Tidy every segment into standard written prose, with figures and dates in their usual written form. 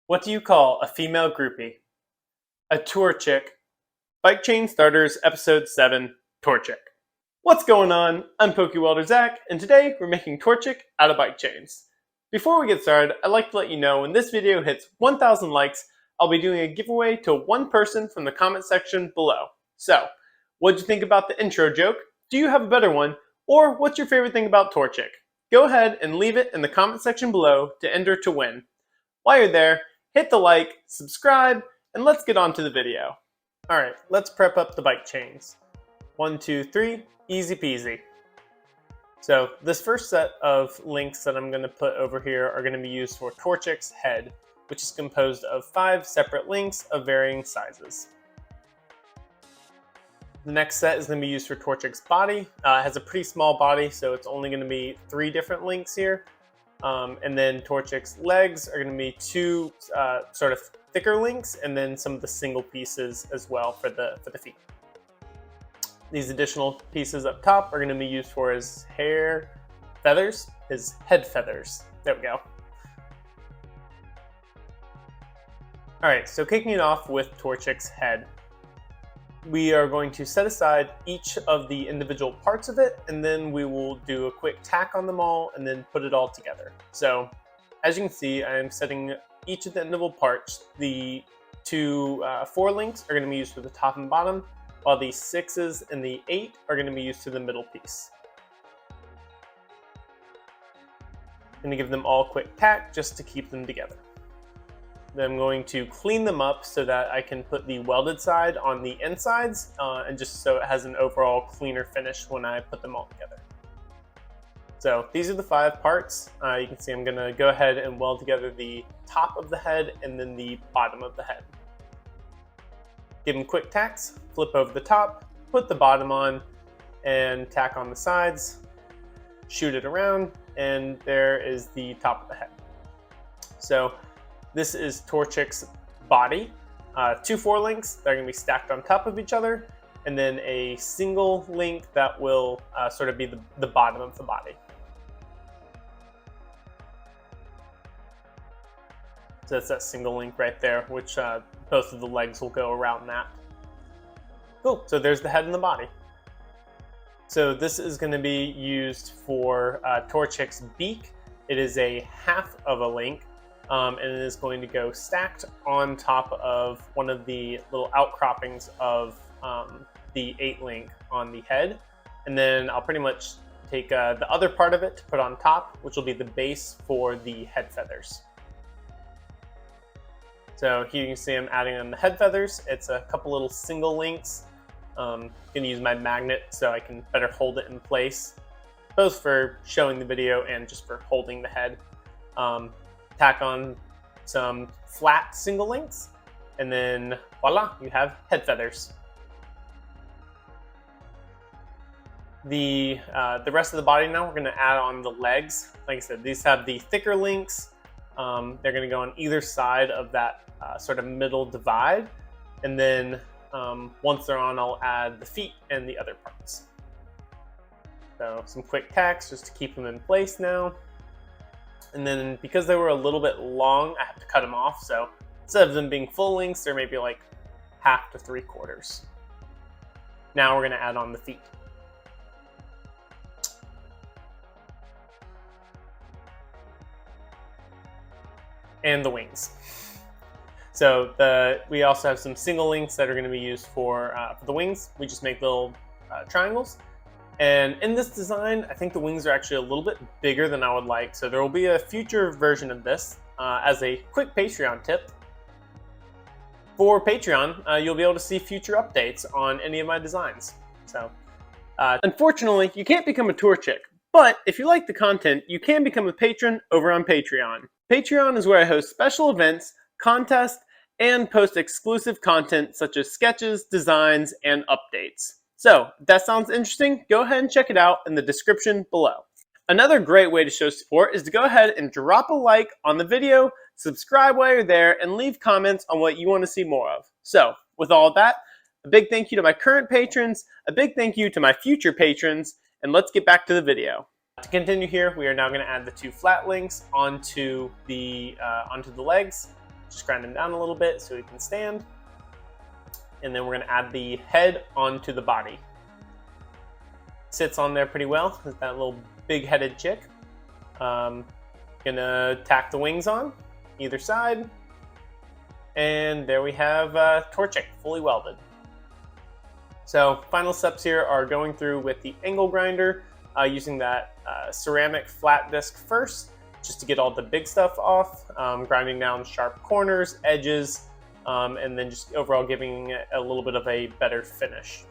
What do you call a female groupie? A Torchic. Bike Chain Starters, Episode 7, Torchic. What's going on? I'm PokeWelder Zach, and today we're making Torchic out of bike chains. Before we get started, I'd like to let you know when this video hits 1,000 likes, I'll be doing a giveaway to one person from the comment section below. So, what'd you think about the intro joke? Do you have a better one? Or what's your favorite thing about Torchic? Go ahead and leave it in the comment section below to enter to win. While you're there, hit the like, subscribe, and let's get on to the video. Alright, let's prep up the bike chains. 1, 2, 3, easy peasy. So this first set of links that I'm going to put over here are going to be used for Torchic's head, which is composed of 5 separate links of varying sizes. The next set is going to be used for Torchic's body. It has a pretty small body, so it's only going to be 3 different links here. And then Torchic's legs are going to be 2 sort of thicker links, and then some of the single pieces as well for the feet. These additional pieces up top are going to be used for his hair feathers, his head feathers. There we go. Alright, so kicking it off with Torchic's head. We are going to set aside each of the individual parts of it, and then we will do a quick tack on them all and then put it all together. So as you can see, I am setting each of the individual parts. The 2 4 links are going to be used for the top and bottom, while the 6s and the 8 are going to be used to the middle piece. I'm going to give them all a quick tack just to keep them together. Then I'm going to clean them up so that I can put the welded side on the insides, and just so it has an overall cleaner finish when I put them all together. So these are the 5 parts. You can see I'm going to go ahead and weld together the top of the head and then the bottom of the head. Give them quick tacks, flip over the top, put the bottom on, and tack on the sides, shoot it around, and there is the top of the head. So this is Torchic's body. 2 4 links that are going to be stacked on top of each other, and then a single link that will sort of be the bottom of the body. So that's that single link right there, which both of the legs will go around that. Cool, so there's the head and the body. So this is going to be used for Torchic's beak. It is a half of a link. And it is going to go stacked on top of one of the little outcroppings of the 8 link on the head. And then I'll pretty much take the other part of it to put on top, which will be the base for the head feathers. So here you can see I'm adding on the head feathers. It's a couple little single links. I'm going to use my magnet so I can better hold it in place, both for showing the video and just for holding the head. Tack on some flat single links, and then voila, you have head feathers. The rest of the body now, we're going to add on the legs. Like I said, these have the thicker links. They're going to go on either side of that sort of middle divide, and then once they're on, I'll add the feet and the other parts. So some quick tacks just to keep them in place now. And then because they were a little bit long, I have to cut them off. So instead of them being full links, they're maybe like 1/2 to 3/4. Now we're going to add on the feet. And the wings. So we also have some single links that are going to be used for the wings. We just make little triangles. And in this design, I think the wings are actually a little bit bigger than I would like. So there will be a future version of this as a quick Patreon tip. For Patreon, you'll be able to see future updates on any of my designs. So unfortunately, you can't become a Torchic, but if you like the content, you can become a patron over on Patreon. Patreon is where I host special events, contests, and post exclusive content such as sketches, designs, and updates. So, if that sounds interesting, go ahead and check it out in the description below. Another great way to show support is to go ahead and drop a like on the video, subscribe while you're there, and leave comments on what you want to see more of. So, with all of that, a big thank you to my current patrons, a big thank you to my future patrons, and let's get back to the video. To continue here, we are now going to add the 2 flat links onto the legs. Just grind him down a little bit so he can stand. And then we're going to add the head onto the body. Sits on there pretty well. There's that little big-headed chick. Gonna tack the wings on either side. And there we have Torchic fully welded. So final steps here are going through with the angle grinder, using that ceramic flat disc first, just to get all the big stuff off, grinding down sharp corners, edges, and then just overall giving it a little bit of a better finish.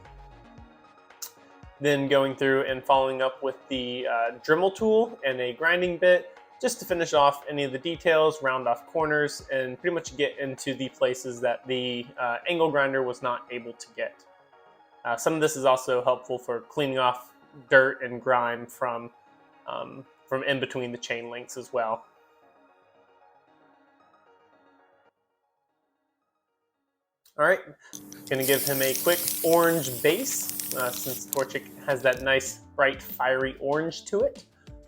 Then going through and following up with the Dremel tool and a grinding bit, just to finish off any of the details, round off corners, and pretty much get into the places that the angle grinder was not able to get. Some of this is also helpful for cleaning off dirt and grime from in between the chain links as well. All right, gonna give him a quick orange base, since Torchic has that nice, bright, fiery orange to it.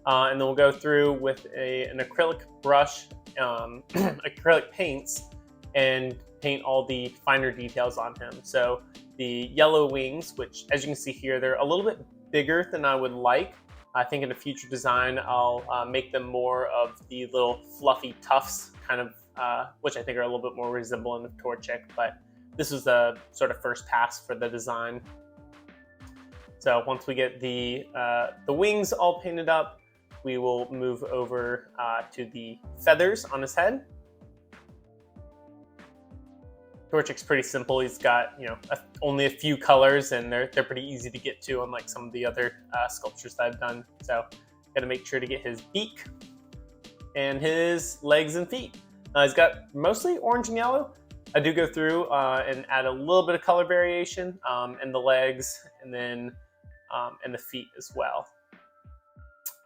And then we'll go through with an acrylic brush, acrylic paints, and paint all the finer details on him. So the yellow wings, which as you can see here, they're a little bit bigger than I would like. I think in a future design, I'll make them more of the little fluffy tufts, kind of, which I think are a little bit more resembling of Torchic, but this was the sort of first pass for the design. So once we get the wings all painted up, we will move over to the feathers on his head. Torchic's pretty simple. He's got, only a few colors, and they're pretty easy to get to, unlike some of the other sculptures that I've done. So got to make sure to get his beak and his legs and feet. He's got mostly orange and yellow. I do go through and add a little bit of color variation in the legs, and then and the feet as well.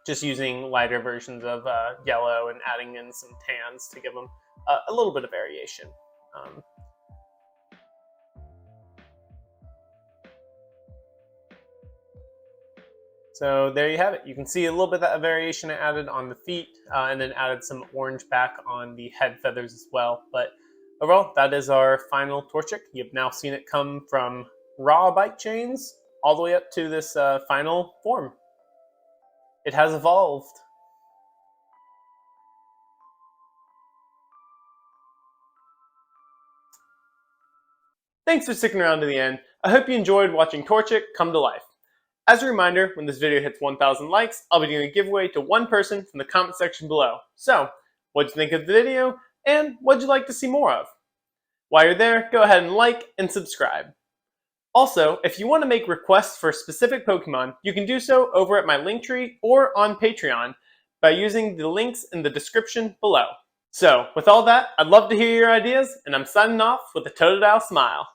Just using lighter versions of yellow and adding in some tans to give them a little bit of variation. So there you have it. You can see a little bit of that variation I added on the feet, and then added some orange back on the head feathers as well. But overall, that is our final Torchic. You've now seen it come from raw bike chains all the way up to this final form. It has evolved. Thanks for sticking around to the end. I hope you enjoyed watching Torchic come to life. As a reminder, when this video hits 1,000 likes, I'll be doing a giveaway to one person from the comment section below. So, what'd you think of the video, and what'd you like to see more of? While you're there, go ahead and like and subscribe. Also, if you want to make requests for specific Pokemon, you can do so over at my Linktree or on Patreon by using the links in the description below. So, with all that, I'd love to hear your ideas, and I'm signing off with a Totodile smile.